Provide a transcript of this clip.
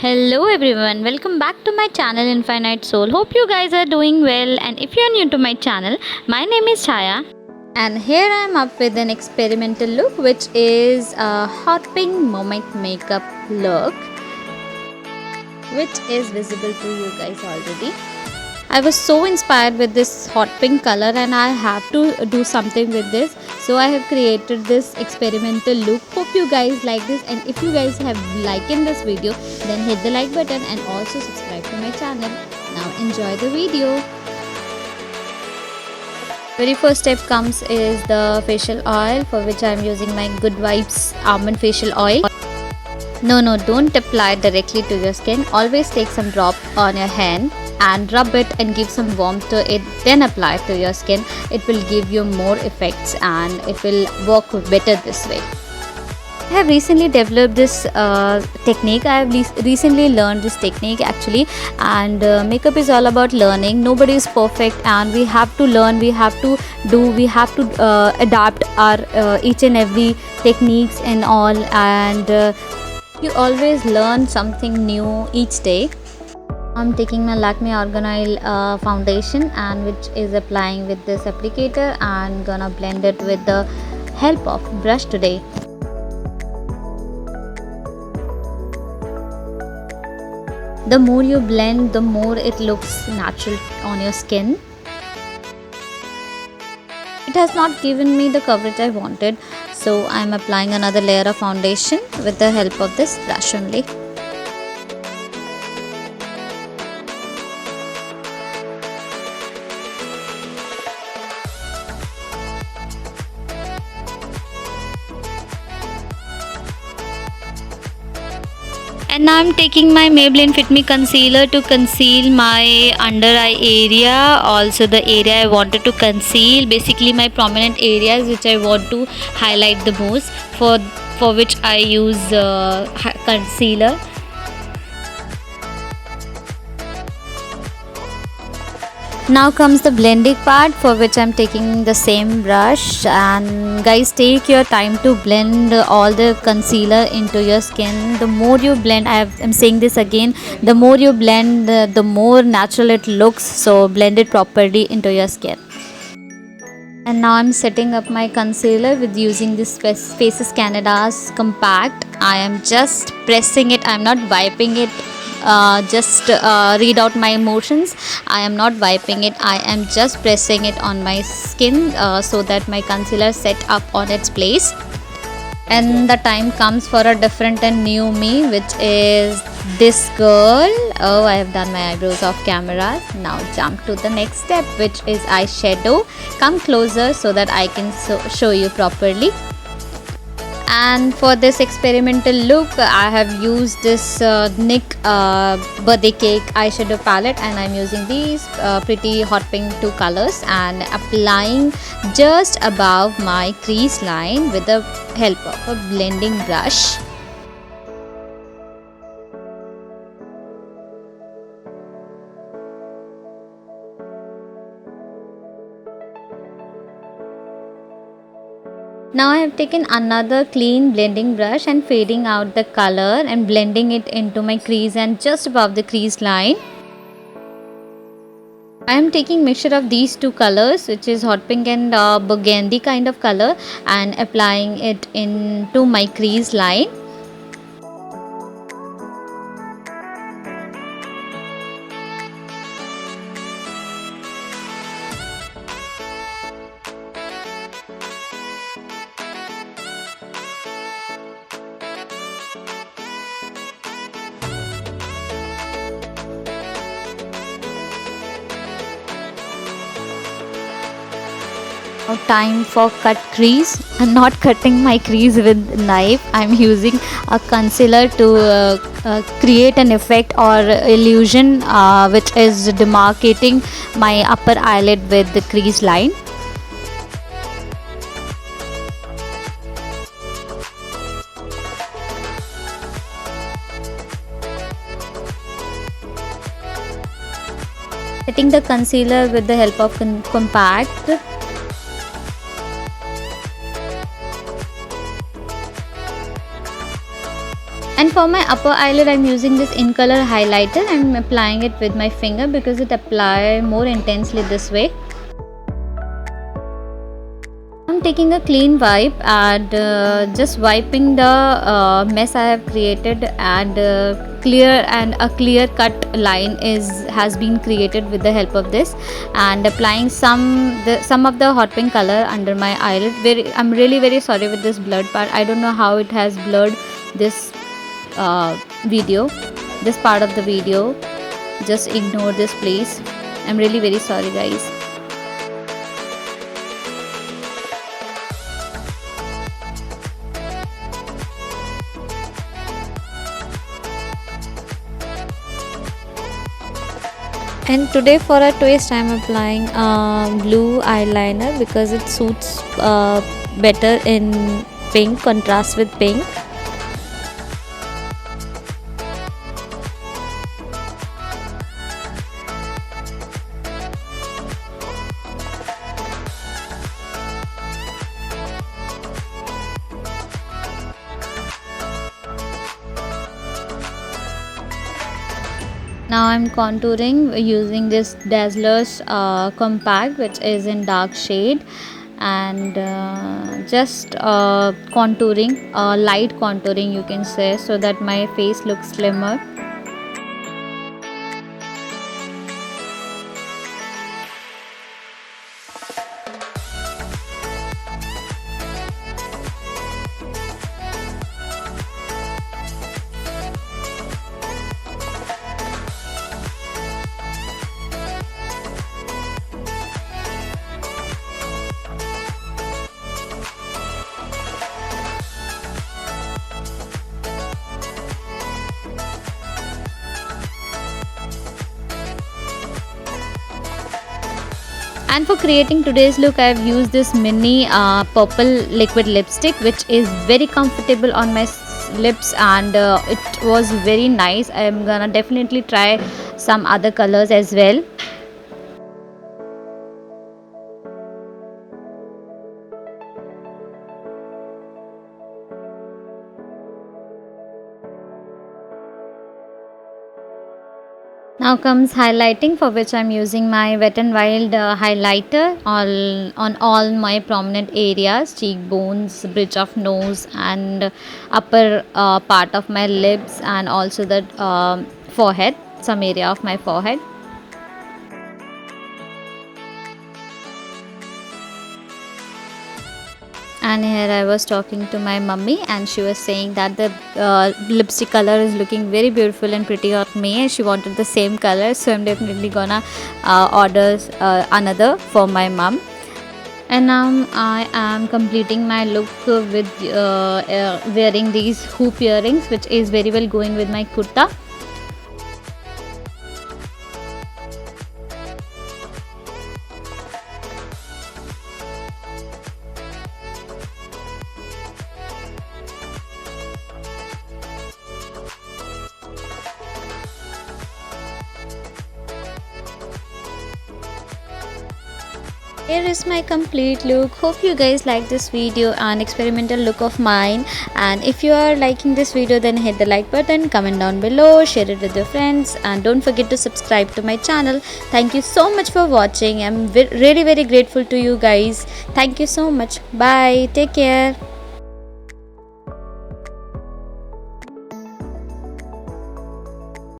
Hello everyone, welcome back to my channel Infinite Soul. Hope you guys are doing well, and if you're new to my channel, my name is Chaya and here I am up with an experimental look which is a hot pink moment makeup look which is visible to you guys already. I was so inspired with this hot pink color and I have to do something with this. So I have created this experimental look. Hope you guys like this, and if you guys have liked this video, then hit the like button and also subscribe to my channel. Now enjoy the video. Very first step comes is the facial oil, for which I am using my Good Vibes almond facial oil. No, don't apply directly to your skin. Always take some drop on your hand and rub it and give some warmth to it, then apply it to your skin. It will give you more effects and it will work better this way. I have recently developed this technique. I have recently learned this technique actually, and makeup is all about learning. Nobody is perfect and we have to learn, we have to adapt our each and every techniques and all, and you always learn something new each day. I'm taking my Lakme Argan Oil foundation, and which is applying with this applicator and gonna blend it with the help of brush today. The more you blend, the more it looks natural on your skin. It has not given me the coverage I wanted, so I'm applying another layer of foundation with the help of this brush only. And now I'm taking my Maybelline Fit Me concealer to conceal my under eye area, also the area I wanted to conceal, basically my prominent areas which I want to highlight the most, for which I use concealer. Now comes the blending part, for which I'm taking the same brush, and guys, take your time to blend all the concealer into your skin. The more you blend, I'm saying this again, the more you blend, the more natural it looks, so blend it properly into your skin. And now I'm setting up my concealer with using this Faces Canada's compact. I am just pressing it, I'm not wiping it. Just read out my emotions. I am not wiping it, I am just pressing it on my skin so that my concealer set up on its place. And the time comes for a different and new me, which is this girl. Oh, I have done my eyebrows off camera. Now jump to the next step, which is eyeshadow. Come closer so that I can show you properly. And for this experimental look, I have used this NYX birthday cake eyeshadow palette, and I'm using these pretty hot pink 2 colors and applying just above my crease line with the help of a blending brush. Now I have taken another clean blending brush and fading out the color and blending it into my crease and just above the crease line. I am taking mixture of these 2 colors, which is hot pink and burgundy kind of color, and applying it into my crease line. Now time for cut crease. I'm not cutting my crease with knife. I'm using a concealer to create an effect or illusion which is demarcating my upper eyelid with the crease line. Setting the concealer with the help of compact. for my upper eyelid, I'm using this in color highlighter. I'm applying it with my finger because it apply more intensely this way. I'm taking a clean wipe and just wiping the mess I have created, and a clear cut line has been created with the help of this, and applying some of the hot pink color under my eyelid. I'm really very sorry with this blurred part. I don't know how it has blurred this video, this part of the video. Just ignore this please. I'm really very sorry guys. And today for a twist I'm applying blue eyeliner because it suits better in pink, contrast with pink. Now I'm contouring using this Dazzler's compact, which is in dark shade, and just contouring, light contouring you can say, so that my face looks slimmer. And for creating today's look, I have used this mini purple liquid lipstick, which is very comfortable on my lips, and it was very nice. I am gonna definitely try some other colors as well. Now comes highlighting, for which I'm using my Wet n Wild highlighter on all my prominent areas, cheekbones, bridge of nose, and upper part of my lips, and also the forehead, some area of my forehead. And here I was talking to my mummy, and she was saying that the lipstick color is looking very beautiful and pretty on me, and she wanted the same color, so I'm definitely gonna order another for my mum. And now I am completing my look with wearing these hoop earrings, which is very well going with my kurta. Here is my complete look. Hope you guys like this video and experimental look of mine, and if you are liking this video, then hit the like button, comment down below, share it with your friends, and don't forget to subscribe to my channel. Thank you so much for watching. I'm really very grateful to you guys. Thank you so much. Bye, take care.